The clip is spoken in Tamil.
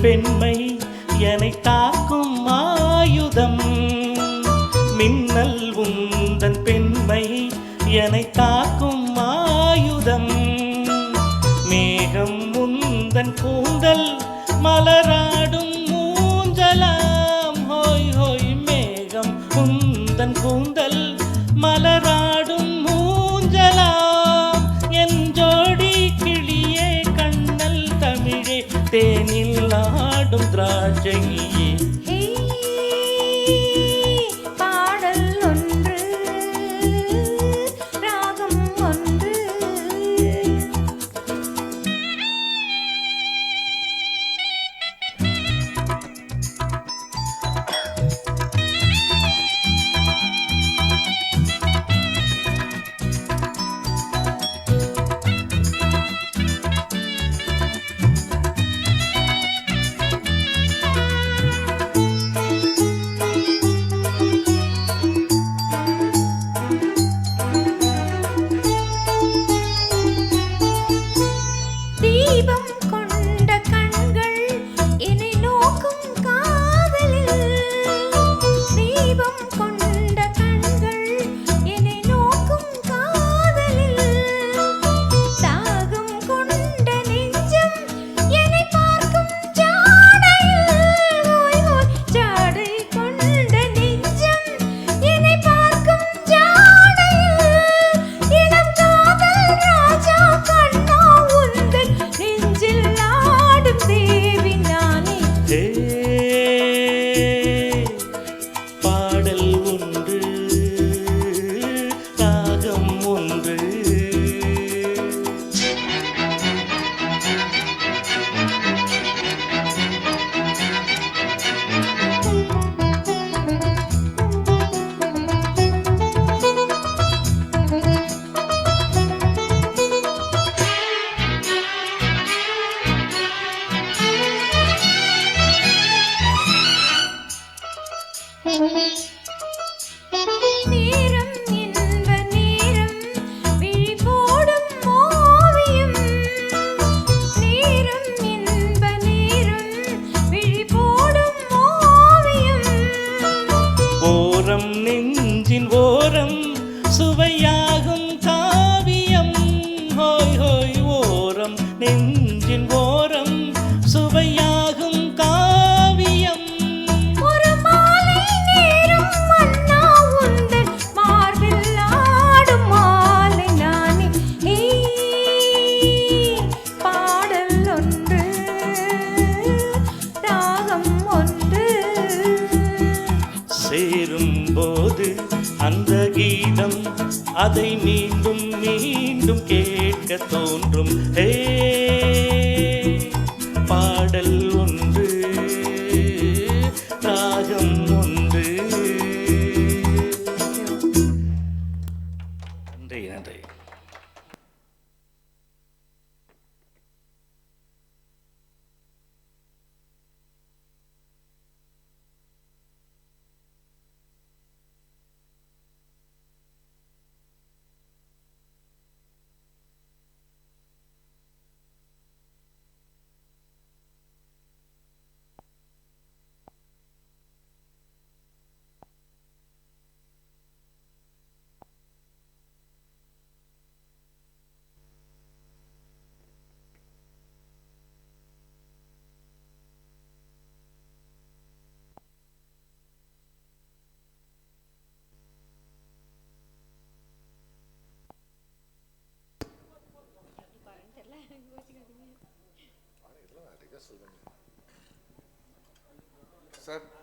பெண்மை என்னை தாக்கும் ஆயுதம். மின்னல் உந்தன் பெண்மை என்னை தாக்கும் ஆயுதம். மேகம் உந்தன் கூந்தல் மலராடும் மூஞ்சலாம். ஹோய் ஹோய் மேகம் உந்தன் கூந்தல் மலராடும் மூஞ்சலாம். என் ஜோடி கிளியே கண்ணல் தமிழே தேனில் ஆடும் திராட்சையே. நேரம் என்ப நேரம் விழி போடும் ஓவியம். நேரம் என்ப நேரம் விழி போடும் ஓவியம். ஓரம் நெஞ்சின் ஓரம் சுவையாகும் காவியம். ஹோய் ஹோய் ஓரம் நெஞ்சின் ஓரம் சுவையாகும் காவியம். ஒரு மாலை நேரம் மன்னா உந்தன் மார்பில் ஆடும் மாலை நானே. பாடல் ஒன்று ராகம் ஒன்று சேரும் போது அந்த கீதம் அதை மீண்டும் மீண்டும் கேட்க தோன்றும். பாடல் ஒன்று ராகம் ஒன்று. நன்றி நன்றி. Sir.